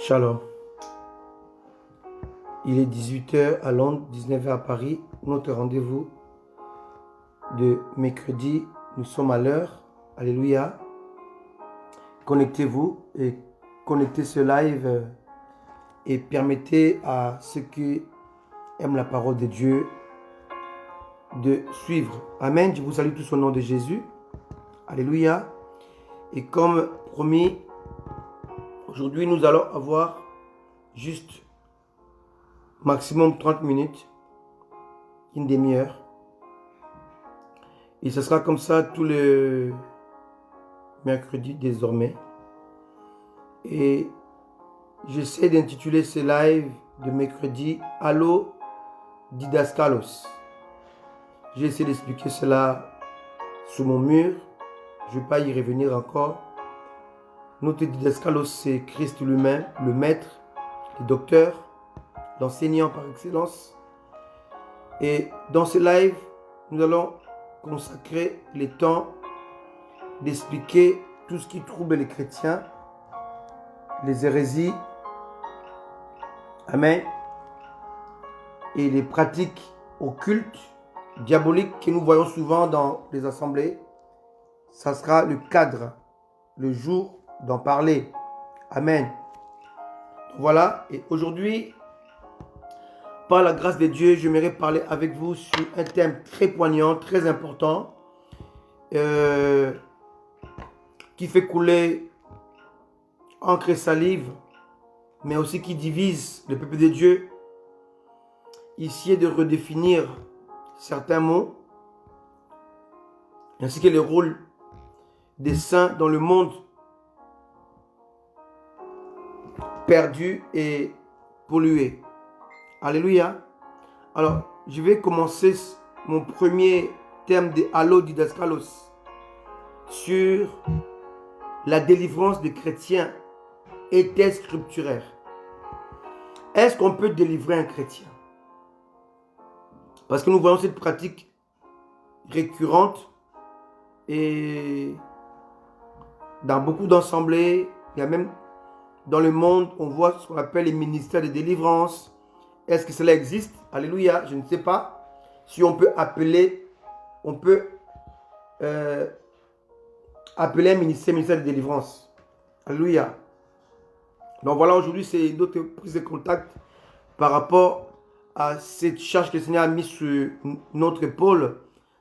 Shalom. Il est 18h à Londres, 19h à Paris. Notre rendez-vous de mercredi, nous sommes à l'heure. Alléluia. Connectez-vous et connectez ce live et permettez à ceux qui aiment la parole de Dieu de suivre. Amen. Je vous salue tous au nom de Jésus. Alléluia. Et comme promis, aujourd'hui nous allons avoir juste maximum 30 minutes, une demi-heure. Et ce sera comme ça tous les mercredis désormais. Et j'essaie d'intituler ce live de mercredi Allo Didaskalos. J'ai essayé d'expliquer cela sur mon mur. Je ne vais pas y revenir encore. Notre Didaskalos, c'est Christ lui-même, le maître, le docteur, l'enseignant par excellence. Et dans ce live, nous allons consacrer le temps d'expliquer tout ce qui trouble les chrétiens, les hérésies, amen, et les pratiques occultes, diaboliques que nous voyons souvent dans les assemblées. Ça sera le cadre, le jour d'en parler. Amen. Voilà, et aujourd'hui, par la grâce de Dieu, j'aimerais parler avec vous sur un thème très poignant, très important, qui fait couler encre et salive, mais aussi qui divise le peuple de Dieu. Ici est de redéfinir certains mots, ainsi que le rôle des saints dans le monde perdu et pollué. Alléluia. Alors, je vais commencer mon premier thème de Allo Didaskalos sur la délivrance des chrétiens et thèse scripturaire. Est-ce qu'on peut délivrer un chrétien? Parce que nous voyons cette pratique récurrente et dans beaucoup d'assemblées, il y a même dans le monde, on voit ce qu'on appelle les ministères de délivrance. Est-ce que cela existe? Alléluia, je ne sais pas si on peut appeler, appeler un ministère de délivrance. Alléluia. Donc voilà, aujourd'hui, c'est notre prise de contact par rapport à cette charge que le Seigneur a mise sur notre épaule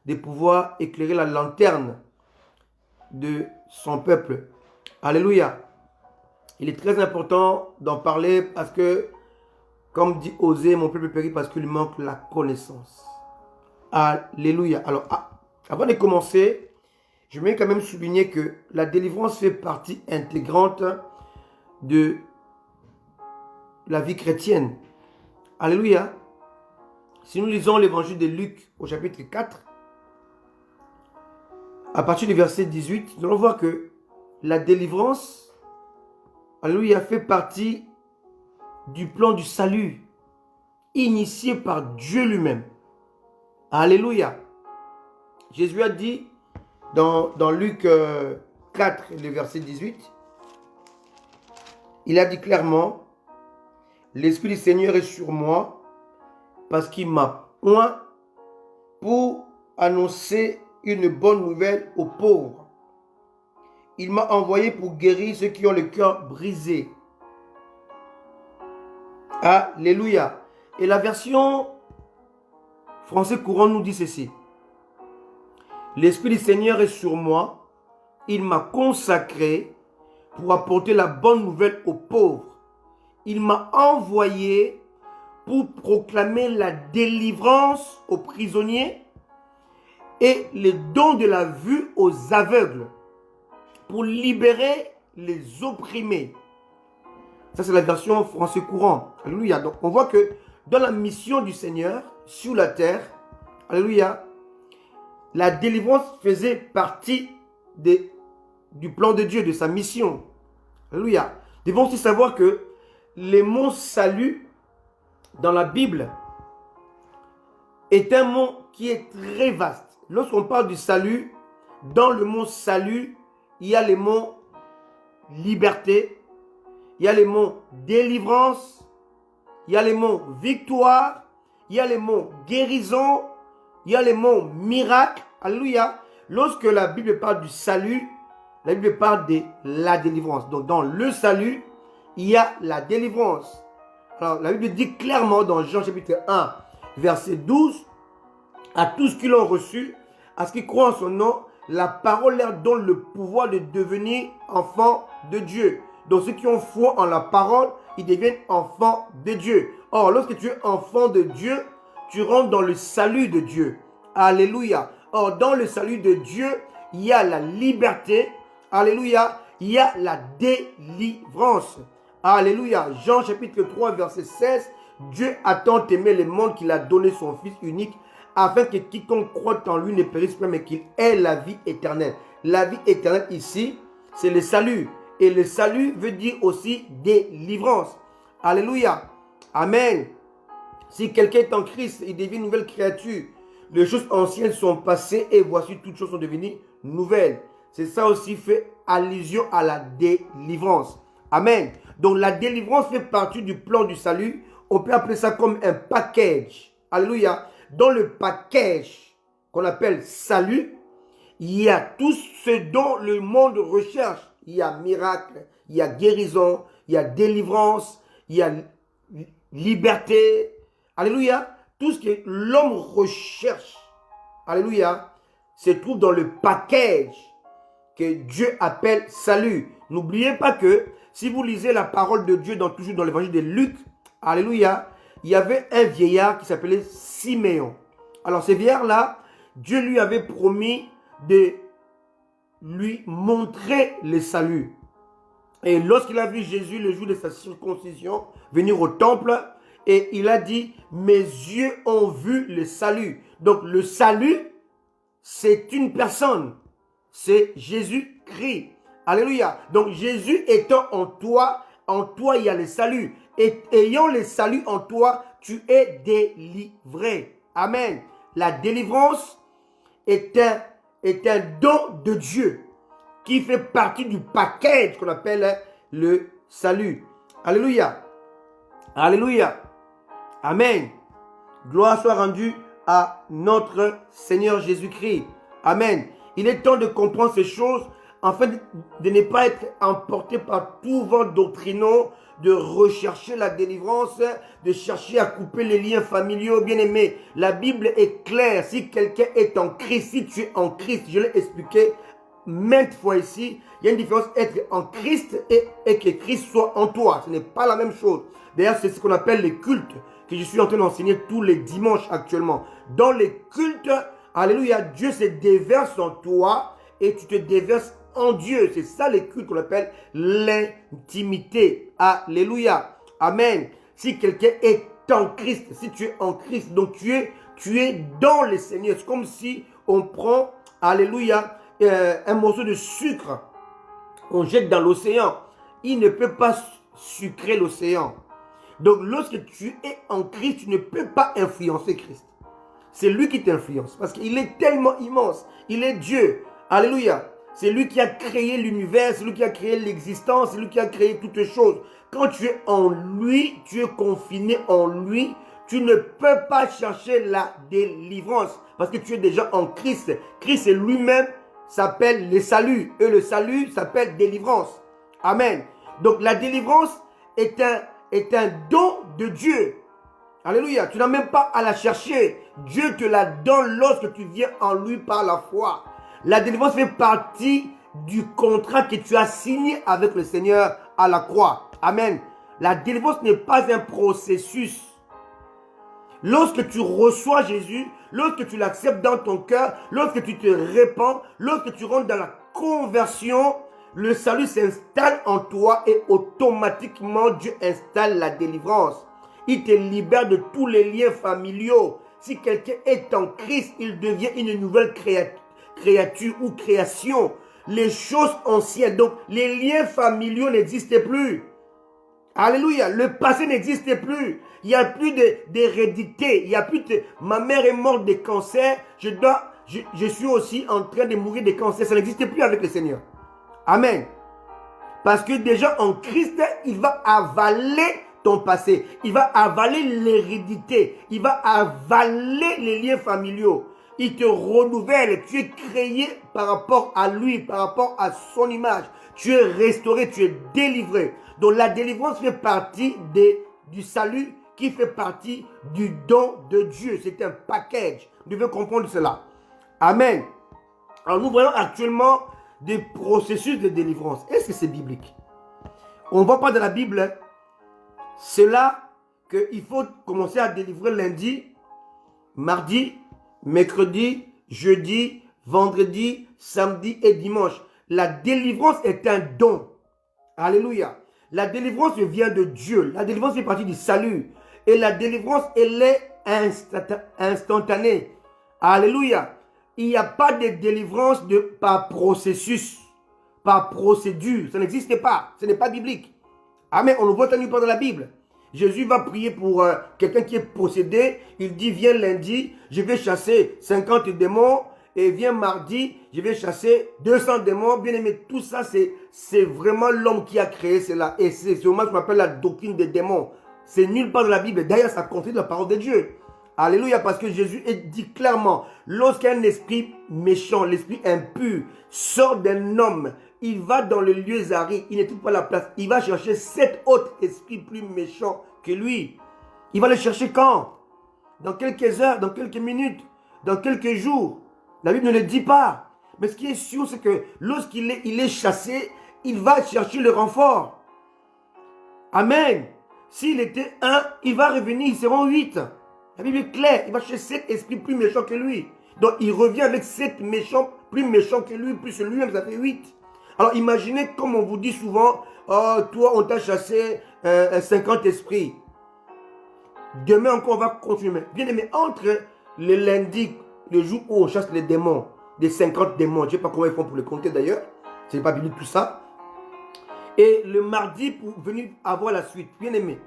de pouvoir éclairer la lanterne de son peuple. Alléluia. Il est très important d'en parler parce que, comme dit Osée, mon peuple périt parce qu'il manque la connaissance. Alléluia. Alors, avant de commencer, je vais quand même souligner que la délivrance fait partie intégrante de la vie chrétienne. Alléluia. Si nous lisons l'évangile de Luc au chapitre 4, à partir du verset 18, nous allons voir que la délivrance, alléluia, fait partie du plan du salut initié par Dieu lui-même. Alléluia. Jésus a dit dans Luc 4, le verset 18, il a dit clairement, « L'Esprit du Seigneur est sur moi parce qu'il m'a oint pour annoncer une bonne nouvelle aux pauvres. Il m'a envoyé pour guérir ceux qui ont le cœur brisé. » Alléluia. Et la version français courant nous dit ceci. L'Esprit du Seigneur est sur moi. Il m'a consacré pour apporter la bonne nouvelle aux pauvres. Il m'a envoyé pour proclamer la délivrance aux prisonniers et le don de la vue aux aveugles, pour libérer les opprimés. Ça, c'est la version français courant. Alléluia. Donc, on voit que dans la mission du Seigneur sur la terre, alléluia, la délivrance faisait partie du plan de Dieu, de sa mission. Alléluia. Nous devons aussi savoir que le mot salut dans la Bible est un mot qui est très vaste. Lorsqu'on parle du salut, dans le mot salut, il y a le mot liberté, il y a les mots délivrance, il y a les mots victoire, il y a les mots guérison, il y a les mots miracle. Alléluia. Lorsque la Bible parle du salut, la Bible parle de la délivrance. Donc dans le salut, il y a la délivrance. Alors la Bible dit clairement dans Jean chapitre 1, verset 12, à tous qui l'ont reçu, à ceux qui croient en son nom, la parole leur donne le pouvoir de devenir enfants de Dieu. Donc ceux qui ont foi en la parole, ils deviennent enfants de Dieu. Or, lorsque tu es enfant de Dieu, tu rentres dans le salut de Dieu. Alléluia. Or, dans le salut de Dieu, il y a la liberté. Alléluia. Il y a la délivrance. Alléluia. Jean chapitre 3, verset 16. Dieu a tant aimé le monde qu'il a donné son Fils unique, afin que quiconque croit en lui ne périsse pas, mais qu'il ait la vie éternelle. La vie éternelle ici, c'est le salut. Et le salut veut dire aussi délivrance. Alléluia. Amen. Si quelqu'un est en Christ, il devient une nouvelle créature. Les choses anciennes sont passées et voici toutes choses sont devenues nouvelles. C'est ça aussi fait allusion à la délivrance. Amen. Donc la délivrance fait partie du plan du salut. On peut appeler ça comme un package. Alléluia. Dans le package qu'on appelle salut, il y a tout ce dont le monde recherche. Il y a miracle, il y a guérison, il y a délivrance, il y a liberté. Alléluia. Tout ce que l'homme recherche, alléluia, se trouve dans le package que Dieu appelle salut. N'oubliez pas que si vous lisez la parole de Dieu toujours dans l'évangile de Luc, alléluia, il y avait un vieillard qui s'appelait Siméon. Alors ce vieillard-là, Dieu lui avait promis de lui montrer le salut. Et lorsqu'il a vu Jésus le jour de sa circoncision venir au temple, et il a dit, mes yeux ont vu le salut. Donc le salut, c'est une personne. C'est Jésus-Christ. Alléluia. Donc Jésus étant en toi il y a le salut. Et ayant le salut en toi, tu es délivré. Amen. La délivrance est un don de Dieu qui fait partie du package qu'on appelle le salut. Alléluia. Alléluia. Amen. Gloire soit rendue à notre Seigneur Jésus-Christ. Amen. Il est temps de comprendre ces choses afin de ne pas être emporté par tout vent doctrinaux, de rechercher la délivrance, de chercher à couper les liens familiaux. Bien aimé, la Bible est claire. Si quelqu'un est en Christ, si tu es en Christ, je l'ai expliqué maintes fois ici, il y a une différence être en Christ et que Christ soit en toi. Ce n'est pas la même chose. D'ailleurs, c'est ce qu'on appelle les cultes que je suis en train d'enseigner tous les dimanches actuellement. Dans les cultes, alléluia, Dieu se déverse en toi et tu te déverses en Dieu. C'est ça les cultes qu'on appelle l'intimité. Alléluia. Amen. Si quelqu'un est en Christ, si tu es en Christ, donc tu es dans le Seigneur. C'est comme si on prend, alléluia, un morceau de sucre, on jette dans l'océan. Il ne peut pas sucrer l'océan. Donc lorsque tu es en Christ, tu ne peux pas influencer Christ. C'est lui qui t'influence parce qu'il est tellement immense. Il est Dieu. Alléluia. C'est lui qui a créé l'univers, c'est lui qui a créé l'existence, c'est lui qui a créé toutes choses. Quand tu es en lui, tu es confiné en lui, tu ne peux pas chercher la délivrance parce que tu es déjà en Christ. Christ lui-même s'appelle le salut et le salut s'appelle délivrance. Amen. Donc la délivrance est un don de Dieu. Alléluia. Tu n'as même pas à la chercher. Dieu te la donne lorsque tu viens en lui par la foi. La délivrance fait partie du contrat que tu as signé avec le Seigneur à la croix. Amen. La délivrance n'est pas un processus. Lorsque tu reçois Jésus, lorsque tu l'acceptes dans ton cœur, lorsque tu te répands, lorsque tu rentres dans la conversion, le salut s'installe en toi et automatiquement Dieu installe la délivrance. Il te libère de tous les liens familiaux. Si quelqu'un est en Christ, il devient une nouvelle créature ou création. Les choses anciennes, donc les liens familiaux n'existent plus. Alléluia, le passé n'existe plus. Il n'y a plus d'hérédité. Il n'y a plus de... Ma mère est morte de cancer. Je suis aussi en train de mourir de cancer. Ça n'existe plus avec le Seigneur. Amen. Parce que déjà en Christ, il va avaler ton passé. Il va avaler l'hérédité. Il va avaler les liens familiaux. Il te renouvelle. Tu es créé par rapport à lui, par rapport à son image. Tu es restauré, tu es délivré. Donc la délivrance fait partie du salut, qui fait partie du don de Dieu. C'est un package. Vous devez comprendre cela. Amen. Alors nous voyons actuellement des processus de délivrance. Est-ce que c'est biblique? On ne voit pas dans la Bible. C'est là qu'il faut commencer à délivrer lundi, mardi, mercredi, jeudi, vendredi, samedi et dimanche. La délivrance est un don. Alléluia. La délivrance vient de Dieu. La délivrance fait partie du salut. Et la délivrance, elle est instantanée. Alléluia. Il n'y a pas de délivrance par processus, par procédure. Ça n'existe pas. Ce n'est pas biblique. Amen. On le voit nulle part dans la Bible. Jésus va prier pour quelqu'un qui est possédé. Il dit, viens lundi, je vais chasser 50 démons. Et viens mardi, je vais chasser 200 démons. Bien aimé, tout ça, c'est vraiment l'homme qui a créé cela. Et c'est sûrement ce qu'on appelle la doctrine des démons. C'est nulle part dans la Bible. D'ailleurs, ça contredit la parole de Dieu. Alléluia, parce que Jésus dit clairement, lorsqu'un esprit méchant, l'esprit impur, sort d'un homme, il va dans le lieu aride, il ne trouve pas la place. Il va chercher 7 autres esprits plus méchants que lui. Il va les chercher quand? Dans quelques heures, dans quelques minutes, dans quelques jours. La Bible ne le dit pas. Mais ce qui est sûr, c'est que lorsqu'il est chassé, il va chercher le renfort. Amen. S'il était 1, il va revenir, ils seront 8. La Bible est claire, il va chercher 7 esprits plus méchants que lui. Donc il revient avec 7 méchants, plus méchants que lui, plus lui-même, ça fait 8. Alors imaginez, comme on vous dit souvent, oh, toi on t'a chassé 50 esprits. Demain encore on va continuer. Bien aimé, entre le lundi, le jour où on chasse les démons, des 50 démons, je ne sais pas comment ils font pour les compter d'ailleurs, ce n'est pas biblique tout ça. Et le mardi pour venir avoir la suite, bien aimé.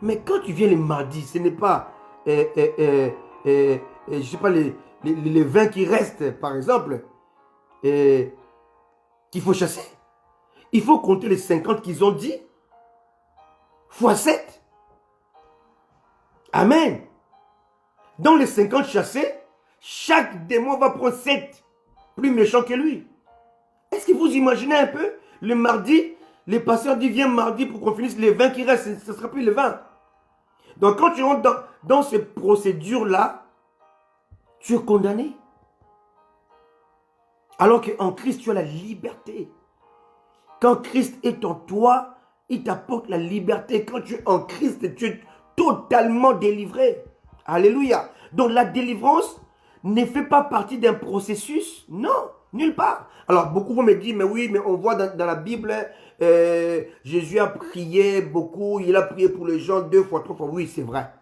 Mais quand tu viens le mardi, ce n'est pas, je sais pas, les 20 qui restent, par exemple, qu'il faut chasser. Il faut compter les 50 qu'ils ont dit, fois 7. Amen. Dans les 50 chassés, chaque démon va prendre 7 plus méchants que lui. Est-ce que vous imaginez un peu? Le mardi, les pasteurs disent viens mardi pour qu'on finisse les 20 qui restent. Ce ne sera plus les 20. Donc quand tu rentres dans ces procédures-là, tu es condamné. Alors qu'en Christ, tu as la liberté. Quand Christ est en toi, il t'apporte la liberté. Quand tu es en Christ, tu es totalement délivré. Alléluia. Donc la délivrance ne fait pas partie d'un processus. Non, nulle part. Alors beaucoup vont me dire, mais oui, mais on voit dans la Bible, Jésus a prié beaucoup, il a prié pour les gens 2 fois, 3 fois. Oui, c'est vrai.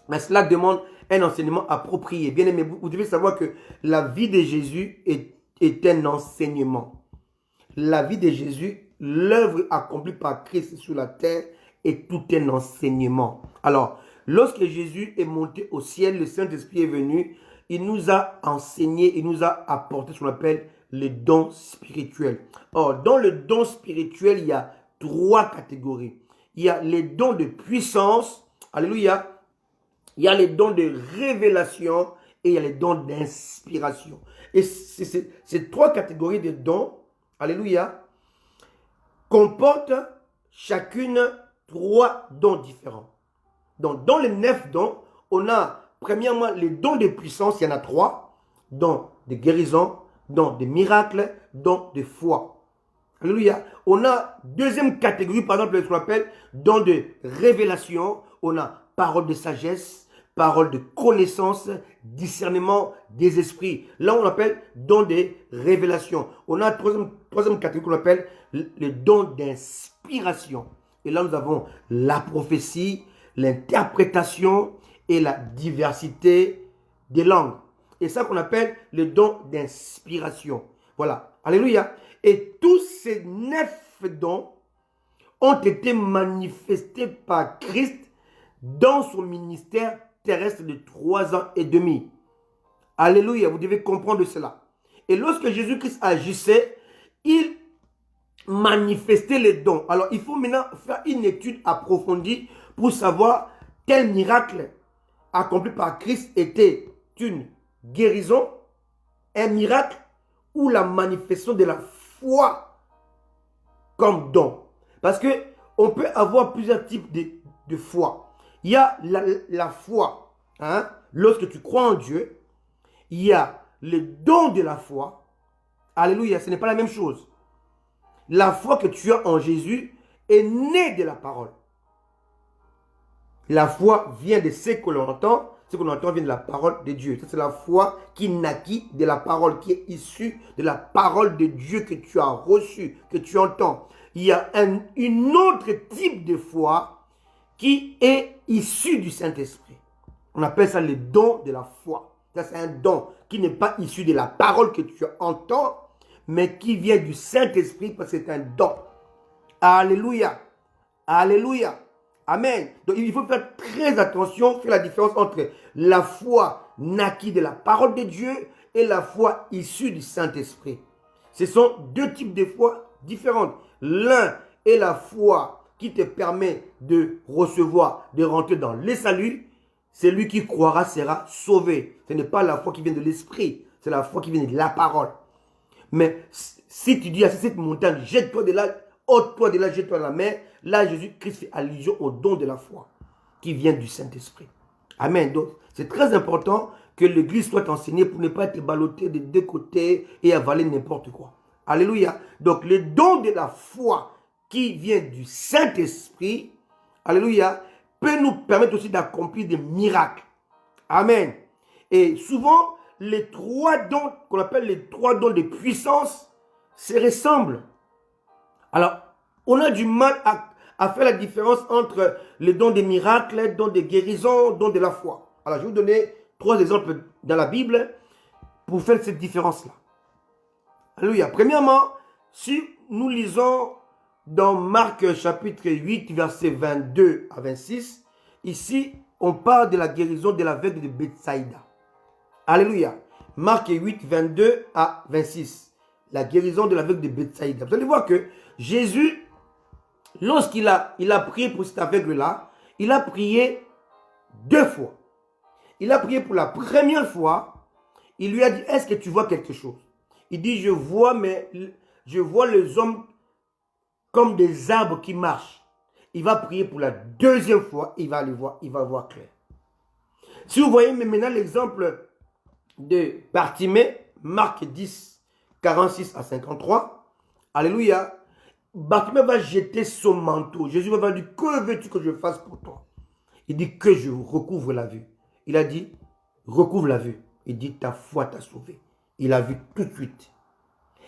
Mais cela demande un enseignement approprié. Bien aimé, vous devez savoir que la vie de Jésus est un enseignement. La vie de Jésus, l'œuvre accomplie par Christ sur la terre est tout un enseignement. Alors, lorsque Jésus est monté au ciel, le Saint-Esprit est venu, il nous a enseigné, il nous a apporté ce qu'on appelle les dons spirituels. Or, dans le don spirituel, il y a 3 catégories. Il y a les dons de puissance, alléluia. Il y a les dons de révélation et il y a les dons d'inspiration. Et ces 3 catégories de dons, alléluia, comportent chacune 3 dons différents. Donc, dans les 9 dons, on a premièrement les dons de puissance, il y en a 3. Dons de guérison, dons de miracles, dons de foi. Alléluia. On a deuxième catégorie, par exemple, ce qu'on appelle dons de révélation. On a parole de sagesse, parole de connaissance, discernement des esprits. Là, on appelle dons de révélation. On a troisième catégorie qu'on appelle les dons d'inspiration. Et là, nous avons la prophétie, l'interprétation et la diversité des langues. Et ça qu'on appelle le don d'inspiration. Voilà. Alléluia. Et tous ces 9 dons ont été manifestés par Christ dans son ministère terrestre de 3 ans et demi. Alléluia. Vous devez comprendre cela. Et lorsque Jésus-Christ agissait, il manifester les dons. Alors, il faut maintenant faire une étude approfondie pour savoir quel miracle accompli par Christ était une guérison, un miracle ou la manifestation de la foi comme don. Parce que on peut avoir plusieurs types de foi. Il y a la foi, hein, lorsque tu crois en Dieu. Il y a le don de la foi. Alléluia, ce n'est pas la même chose. La foi que tu as en Jésus est née de la parole. La foi vient de ce que l'on entend. Ce que l'on entend vient de la parole de Dieu. C'est la foi qui naquit de la parole, qui est issue de la parole de Dieu que tu as reçue, que tu entends. Il y a une autre type de foi qui est issue du Saint-Esprit. On appelle ça le don de la foi. Ça, c'est un don qui n'est pas issu de la parole que tu entends, mais qui vient du Saint-Esprit parce que c'est un don. Alléluia. Alléluia. Amen. Donc il faut faire très attention, faire la différence entre la foi naquie de la parole de Dieu et la foi issue du Saint-Esprit. Ce sont deux types de foi différentes. L'un est la foi qui te permet de recevoir, de rentrer dans le salut. Celui qui croira sera sauvé. Ce n'est pas la foi qui vient de l'esprit, c'est la foi qui vient de la parole. Mais si tu dis à cette montagne, jette-toi de là, ôte-toi de là, jette-toi dans la mer, là Jésus-Christ fait allusion au don de la foi qui vient du Saint-Esprit. Amen. Donc c'est très important que l'Église soit enseignée pour ne pas être ballottée de deux côtés et avaler n'importe quoi. Alléluia. Donc le don de la foi qui vient du Saint-Esprit, alléluia, peut nous permettre aussi d'accomplir des miracles. Amen. Et souvent, les trois dons, qu'on appelle les trois dons de puissance, se ressemblent. Alors, on a du mal à faire la différence entre les dons des miracles, les dons de guérison, les dons de la foi. Alors, je vais vous donner trois exemples dans la Bible pour faire cette différence-là. Alléluia. Premièrement, si nous lisons dans Marc chapitre 8, versets 22 à 26, ici, on parle de la guérison de l'aveugle de Bethsaïda. Alléluia. Marc 8, 22 à 26. La guérison de l'aveugle de Bethsaïda. Vous allez voir que Jésus, lorsqu'il a prié pour cet aveugle-là, il a prié deux fois. Il a prié pour la première fois. Il lui a dit, est-ce que tu vois quelque chose? Il dit, je vois les hommes comme des arbres qui marchent. Il va prier pour la deuxième fois, il va voir clair. Si vous voyez maintenant l'exemple de Bartimée, Marc 10, 46 à 53, alléluia, Bartimée va jeter son manteau. Jésus va dire, que veux-tu que je fasse pour toi? Il dit que je recouvre la vue. Il a dit, recouvre la vue. Il dit, ta foi t'a sauvé. Il a vu tout de suite.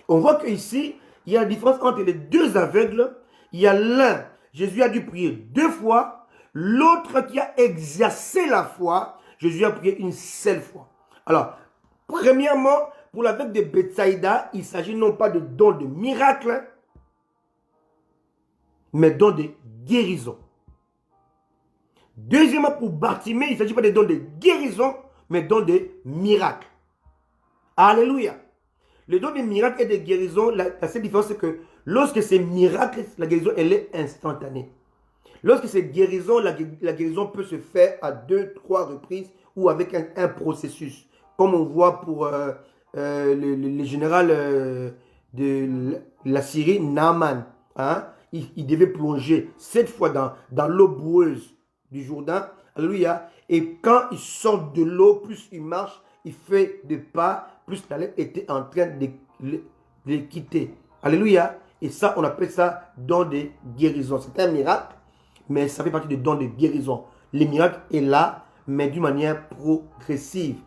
On voit qu'ici, il y a la différence entre les deux aveugles. Il y a l'un, Jésus a dû prier deux fois. L'autre qui a exercé la foi, Jésus a prié une seule fois. Alors, premièrement, pour l'aveugle de Bethsaïda, il s'agit non pas de don de miracle, mais don de guérison. Deuxièmement, pour Bartimée, il ne s'agit pas de don de guérison, mais don de miracle. Alléluia. Le don de miracle et de guérison, la seule différence, c'est que lorsque c'est miracle, la guérison, elle est instantanée. Lorsque c'est guérison, la guérison peut se faire à 2-3 reprises ou avec un processus. Comme on voit pour le général de la Syrie, Naaman. Hein? Il devait plonger 7 fois dans l'eau boueuse du Jourdain. Alléluia. Et quand il sort de l'eau, plus il marche, il fait des pas, plus la lèpre était en train de le quitter. Alléluia. Et ça, on appelle ça don de guérison. C'est un miracle, mais ça fait partie du don de guérison. Le miracle est là, mais d'une manière progressive.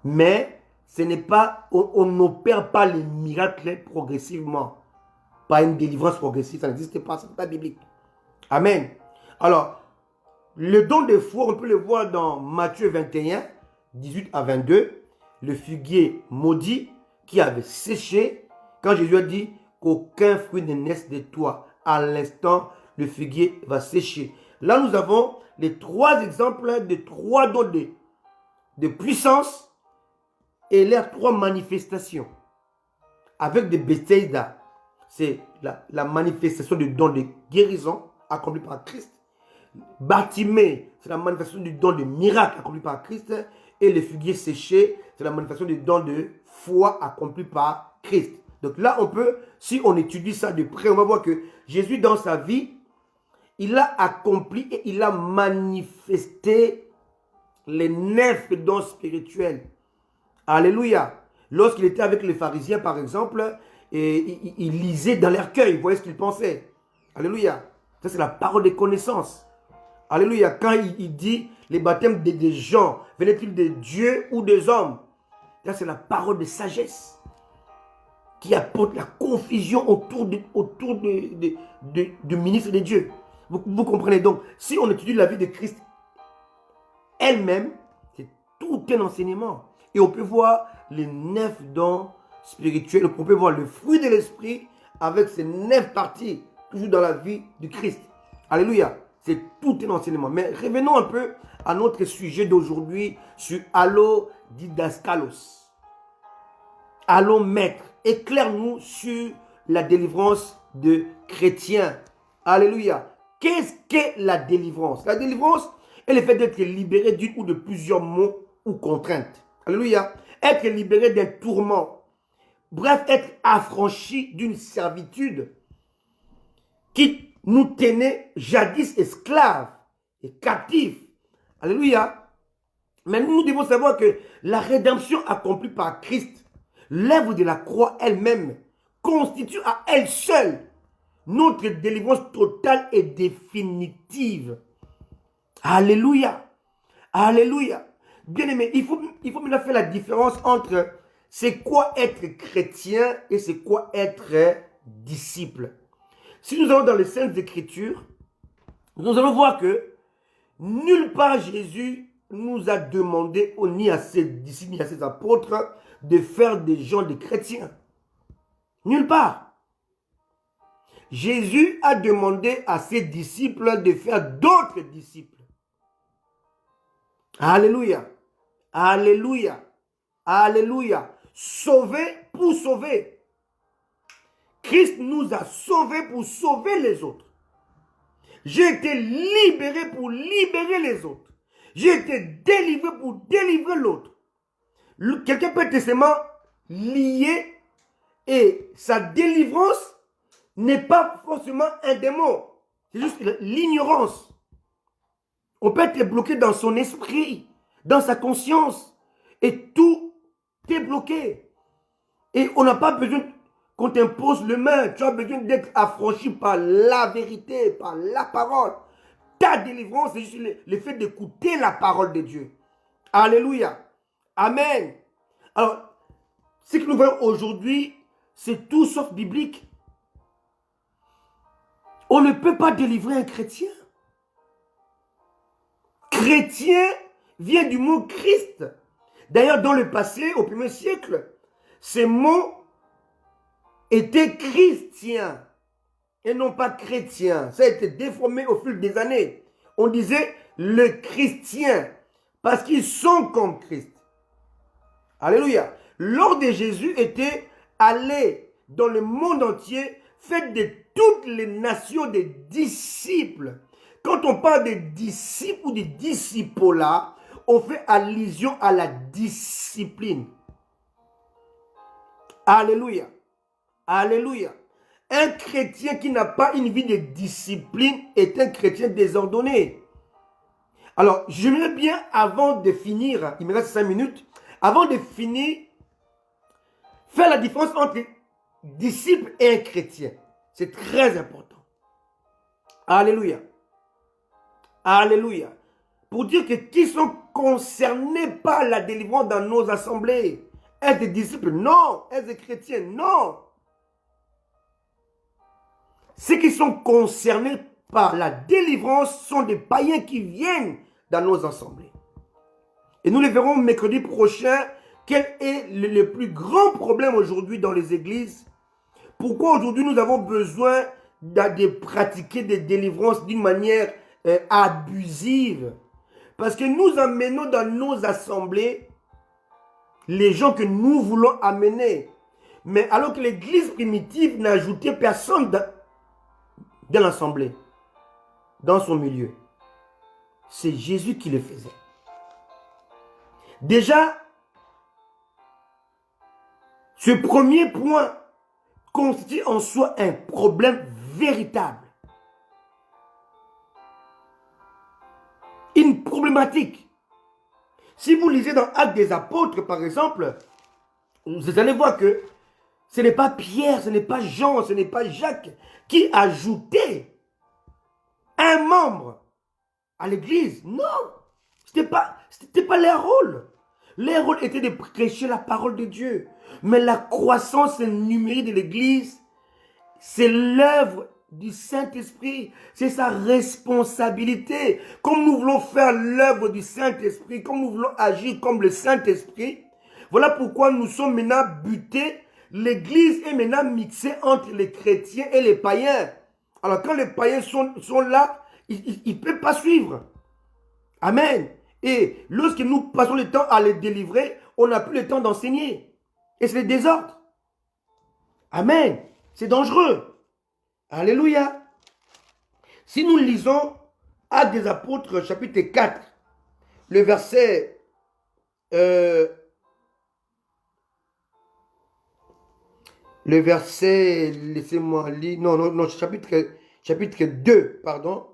Mais ce n'est pas, on n'opère pas les miracles progressivement. Pas une délivrance progressive, ça n'existe pas, ce n'est pas biblique. Amen. Alors, le don de foi, on peut le voir dans Matthieu 21, 18 à 22. Le figuier maudit qui avait séché, quand Jésus a dit qu'aucun fruit ne naisse de toi, à l'instant, le figuier va sécher. Là, nous avons les trois exemples de trois dons de puissance et les trois manifestations avec des Bethsaïda. c'est la manifestation du don de guérison accompli par Christ. Bartimée, c'est la manifestation du don de miracle accompli par Christ. Et le figuier séché, c'est la manifestation du don de foi accompli par Christ. Donc là, on peut, si on étudie ça de près, on va voir que Jésus, dans sa vie, il a accompli et il a manifesté les 9 dons spirituels. Alléluia. Lorsqu'il était avec les pharisiens, par exemple, et il lisait dans leur cœur, il voyait ce qu'ils pensaient. Alléluia. Ça, c'est la parole des connaissances. Alléluia. Quand il dit les baptêmes des gens, venaient-ils de Dieu ou des hommes? Là, c'est la parole de sagesse qui apporte la confusion autour du ministre de Dieu. Vous comprenez donc, si on étudie la vie de Christ elle-même, c'est tout un enseignement. Et on peut voir les 9 dons spirituels, on peut voir le fruit de l'esprit avec ces 9 parties, toujours dans la vie du Christ. Alléluia. C'est tout un enseignement. Mais revenons un peu à notre sujet d'aujourd'hui sur Allo Didaskalos. Allons maître, éclaire-nous sur la délivrance de chrétiens. Alléluia. Qu'est-ce qu'est la délivrance? La délivrance est le fait d'être libéré d'une ou de plusieurs maux ou contraintes. Alléluia. Être libéré d'un tourment. Bref, être affranchi d'une servitude qui nous tenait jadis esclaves et captifs. Alléluia. Mais nous devons savoir que la rédemption accomplie par Christ, l'œuvre de la croix elle-même, constitue à elle seule notre délivrance totale et définitive. Alléluia. Alléluia. Bien aimé, il faut maintenant faire la différence entre c'est quoi être chrétien et c'est quoi être disciple. Si nous allons dans les Saintes Écritures, nous allons voir que nulle part Jésus nous a demandé, ni à ses disciples, ni à ses apôtres, de faire des gens des chrétiens. Nulle part. Jésus a demandé à ses disciples de faire d'autres disciples. Alléluia. Alléluia. Alléluia. Sauver pour sauver. Christ nous a sauvés pour sauver les autres. J'ai été libéré pour libérer les autres. J'ai été délivré pour délivrer l'autre. Quelqu'un peut être seulement lié et sa délivrance n'est pas forcément un démon. C'est juste l'ignorance. On peut être bloqué dans son esprit, dans sa conscience. Et tout est bloqué. Et on n'a pas besoin qu'on t'impose le main. Tu as besoin d'être affranchi par la vérité, par la parole. Ta délivrance, c'est juste le fait d'écouter la parole de Dieu. Alléluia. Amen. Alors, ce que nous voyons aujourd'hui, c'est tout sauf biblique. On ne peut pas délivrer un chrétien. Chrétien vient du mot Christ. D'ailleurs, dans le passé, au 1er siècle, ces mots étaient chrétiens et non pas chrétiens. Ça a été déformé au fil des années. On disait le chrétien parce qu'ils sont comme Christ. Alléluia. L'ordre de Jésus était aller dans le monde entier, faire de toutes les nations des disciples. Quand on parle de disciples ou de disciplats, on fait allusion à la discipline. Alléluia. Alléluia. Un chrétien qui n'a pas une vie de discipline est un chrétien désordonné. Alors, j'aimerais bien, avant de finir, il me reste 5 minutes, avant de finir, faire la différence entre disciple et un chrétien. C'est très important. Alléluia. Alléluia. Pour dire que qui sont concernés par la délivrance dans nos assemblées. Est-ce des disciples? Non. Est-ce des chrétiens? Non. Ceux qui sont concernés par la délivrance sont des païens qui viennent dans nos assemblées. Et nous les verrons mercredi prochain. Quel est le plus grand problème aujourd'hui dans les églises? Pourquoi aujourd'hui nous avons besoin de pratiquer des délivrances d'une manière abusive? Parce que nous amenons dans nos assemblées les gens que nous voulons amener. Mais alors que l'église primitive n'ajoutait personne dans l'assemblée, dans son milieu. C'est Jésus qui le faisait. Déjà, ce premier point constitue en soi un problème véritable. Une problématique. Si vous lisez dans Actes des Apôtres, par exemple, vous allez voir que ce n'est pas Pierre, ce n'est pas Jean, ce n'est pas Jacques qui ajoutait un membre à l'église. Non, ce n'était pas leur rôle. Leur rôle était de prêcher la parole de Dieu. Mais la croissance numérique de l'église, c'est l'œuvre du Saint-Esprit. C'est sa responsabilité. Comme nous voulons faire l'œuvre du Saint-Esprit, comme nous voulons agir comme le Saint-Esprit, voilà pourquoi nous sommes maintenant butés. L'église est maintenant mixée entre les chrétiens et les païens. Alors quand les païens sont là, ils ne peuvent pas suivre. Amen. Et lorsque nous passons le temps à les délivrer, on n'a plus le temps d'enseigner. Et c'est le désordre. Amen. C'est dangereux. Alléluia. Si nous lisons Actes des Apôtres, chapitre 4, le verset... le verset, laissez-moi lire, non, chapitre 2, pardon.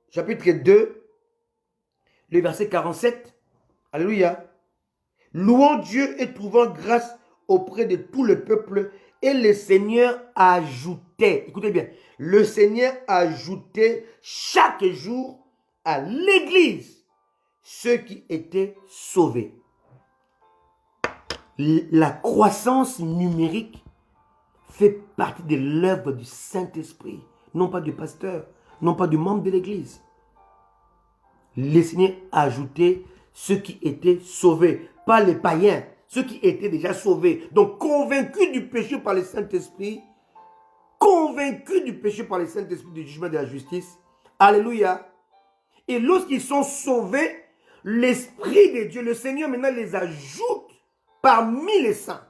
Chapitre 2, le verset 47. Alléluia. Louant Dieu et trouvant grâce auprès de tout le peuple, et le Seigneur ajoutait, écoutez bien, le Seigneur ajoutait chaque jour à l'église ceux qui étaient sauvés. La croissance numérique fait partie de l'œuvre du Saint-Esprit, non pas du pasteur, non pas du membre de l'église. Le Seigneur a ajouté ceux qui étaient sauvés, pas les païens, ceux qui étaient déjà sauvés. Donc convaincus du péché par le Saint-Esprit, convaincus du péché par le Saint-Esprit, du jugement et de la justice. Alléluia. Et lorsqu'ils sont sauvés, l'Esprit de Dieu, le Seigneur maintenant les ajoute parmi les saints.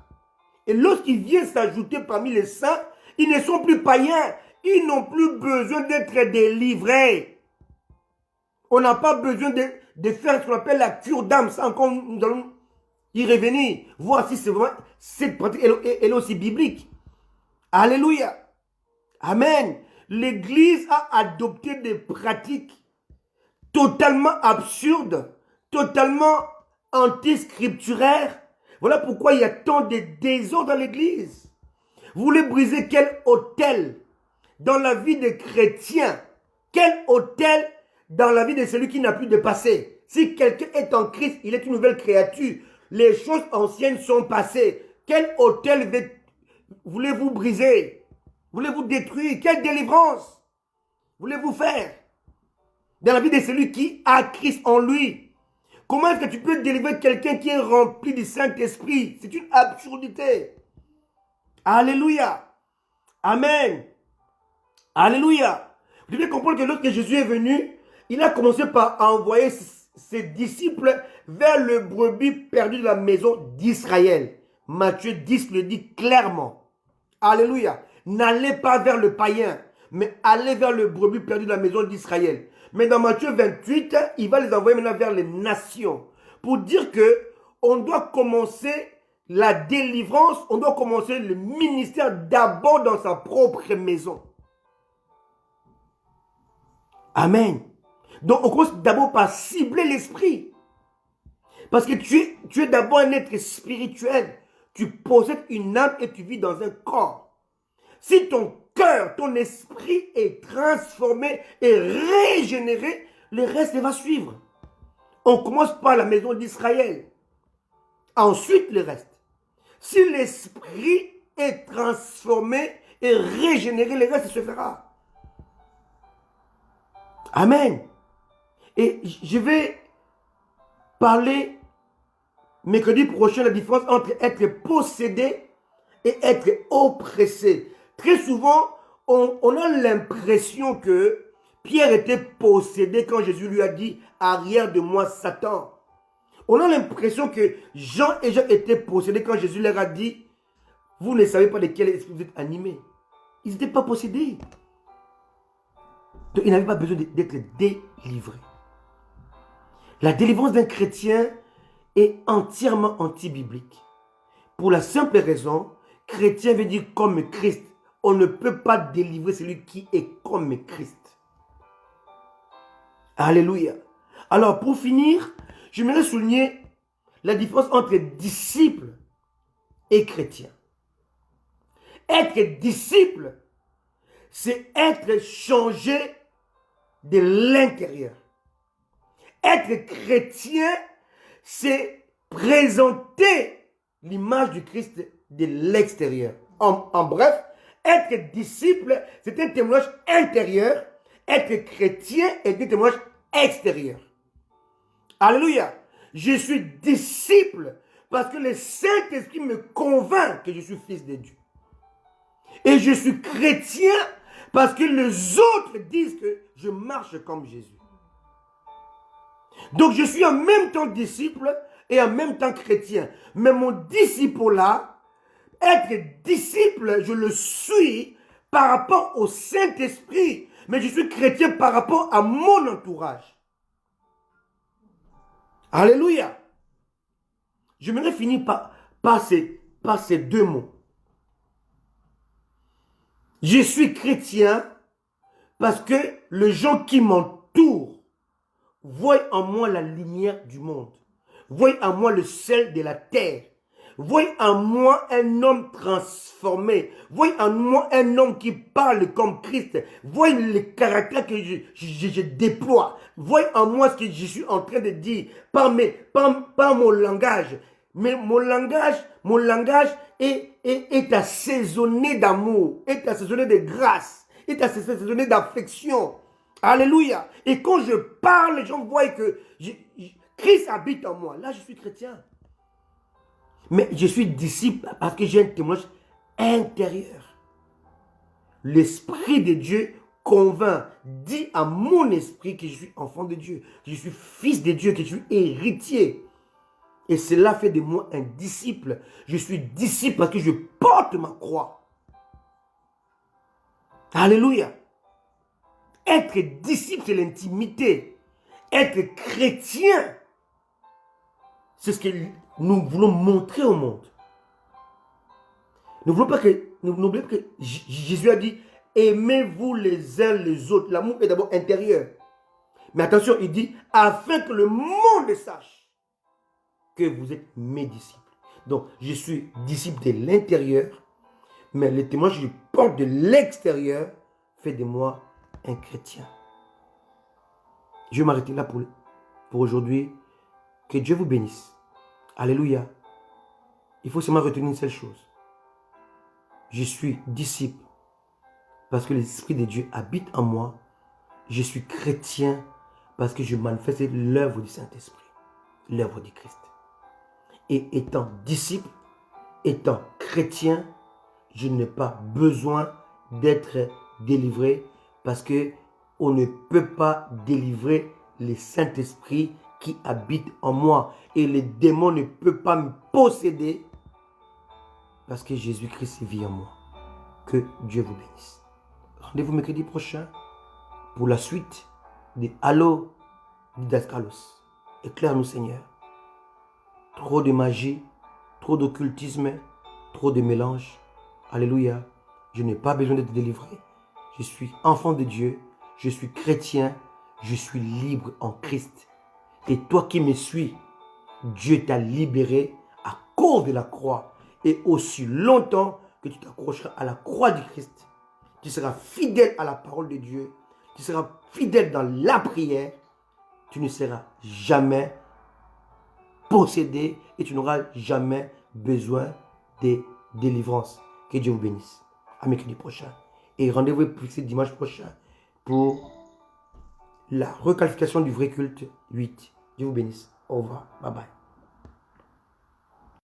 Et lorsqu'ils viennent s'ajouter parmi les saints, ils ne sont plus païens. Ils n'ont plus besoin d'être délivrés. On n'a pas besoin de faire ce qu'on appelle la cure d'âme. Ça encore, nous allons y revenir. Voir si c'est vraiment cette pratique, elle est aussi biblique. Alléluia. Amen. L'Église a adopté des pratiques totalement absurdes, totalement anti-scripturaires. Voilà pourquoi il y a tant de désordre dans l'Église. Vous voulez briser quel autel dans la vie des chrétiens? Quel autel dans la vie de celui qui n'a plus de passé? Si quelqu'un est en Christ, il est une nouvelle créature. Les choses anciennes sont passées. Quel autel voulez-vous briser? Voulez-vous détruire? Quelle délivrance voulez-vous faire dans la vie de celui qui a Christ en lui? Comment est-ce que tu peux délivrer quelqu'un qui est rempli du Saint-Esprit? C'est une absurdité. Alléluia. Amen. Alléluia. Vous devez comprendre que lorsque Jésus est venu, il a commencé par envoyer ses disciples vers le brebis perdu de la maison d'Israël. Matthieu 10 le dit clairement. Alléluia. N'allez pas vers le païen, mais allez vers le brebis perdu de la maison d'Israël. Mais dans Matthieu 28, il va les envoyer maintenant vers les nations. Pour dire que on doit commencer la délivrance, on doit commencer le ministère d'abord dans sa propre maison. Amen. Donc on commence d'abord par cibler l'esprit. Parce que tu es d'abord un être spirituel. Tu possèdes une âme et tu vis dans un corps. Si ton cœur, ton esprit est transformé et régénéré, le reste va suivre. On commence par la maison d'Israël. Ensuite, le reste. Si l'esprit est transformé et régénéré, le reste se fera. Amen. Et je vais parler mercredi prochain la différence entre être possédé et être oppressé. Très souvent, on a l'impression que Pierre était possédé quand Jésus lui a dit « Arrière de moi, Satan ». On a l'impression que Jean et Jacques étaient possédés quand Jésus leur a dit vous ne savez pas de quel esprit vous êtes animé. Ils n'étaient pas possédés. Donc, ils n'avaient pas besoin d'être délivrés. La délivrance d'un chrétien est entièrement anti-biblique. Pour la simple raison, chrétien veut dire comme Christ. On ne peut pas délivrer celui qui est comme Christ. Alléluia. Alors, pour finir, je voudrais souligner la différence entre disciple et chrétien. Être disciple, c'est être changé de l'intérieur. Être chrétien, c'est présenter l'image du Christ de l'extérieur. En bref, être disciple, c'est un témoignage intérieur. Être chrétien est un témoignage extérieur. Alléluia. Je suis disciple parce que le Saint-Esprit me convainc que je suis fils de Dieu. Et je suis chrétien parce que les autres disent que je marche comme Jésus. Donc je suis en même temps disciple et en même temps chrétien. Mais mon disciple-là, être disciple, je le suis par rapport au Saint-Esprit. Mais je suis chrétien par rapport à mon entourage. Alléluia. J'aimerais finir par ces deux mots. Je suis chrétien parce que les gens qui m'entourent voient en moi la lumière du monde. Voient en moi le sel de la terre. Voient en moi un homme transformé. Voient en moi un homme qui parle comme Christ. Voient le caractère que je déploie. Voient en moi ce que je suis en train de dire par mon langage. Mais mon langage est assaisonné d'amour, est assaisonné de grâce, est assaisonné d'affection. Alléluia. Et quand je parle, les gens voient que Christ habite en moi. Là, je suis chrétien. Mais je suis disciple parce que j'ai un témoignage intérieur. L'Esprit de Dieu convainc, dit à mon esprit que je suis enfant de Dieu, que je suis fils de Dieu, que je suis héritier. Et cela fait de moi un disciple. Je suis disciple parce que je porte ma croix. Alléluia. Être disciple, c'est l'intimité. Être chrétien, c'est ce que nous voulons montrer au monde. N'oublions pas que Jésus a dit, aimez-vous les uns les autres. L'amour est d'abord intérieur. Mais attention, il dit, afin que le monde sache que vous êtes mes disciples. Donc, je suis disciple de l'intérieur, mais le témoignage que je porte de l'extérieur fait de moi un chrétien. Je vais m'arrêter là pour aujourd'hui. Que Dieu vous bénisse. Alléluia. Il faut seulement retenir une seule chose. Je suis disciple parce que l'Esprit de Dieu habite en moi. Je suis chrétien parce que je manifeste l'œuvre du Saint-Esprit, l'œuvre du Christ. Et étant disciple, étant chrétien, je n'ai pas besoin d'être délivré parce que on ne peut pas délivrer le Saint-Esprit qui habite en moi. Et les démons ne peuvent pas me posséder parce que Jésus-Christ vit en moi. Que Dieu vous bénisse. Rendez-vous mercredi prochain pour la suite de Allo Didaskalos. Éclaire-nous, Seigneur. Trop de magie, trop d'occultisme, trop de mélange. Alléluia. Je n'ai pas besoin d'être délivré. Je suis enfant de Dieu. Je suis chrétien. Je suis libre en Christ. Et toi qui me suis, Dieu t'a libéré à cause de la croix. Et aussi longtemps que tu t'accrocheras à la croix du Christ, tu seras fidèle à la parole de Dieu. Tu seras fidèle dans la prière. Tu ne seras jamais possédé et tu n'auras jamais besoin de délivrance. Que Dieu vous bénisse. À mercredi prochain. Et rendez-vous fixé dimanche prochain pour la requalification du vrai culte 8. Dieu vous bénisse. Au revoir. Bye bye.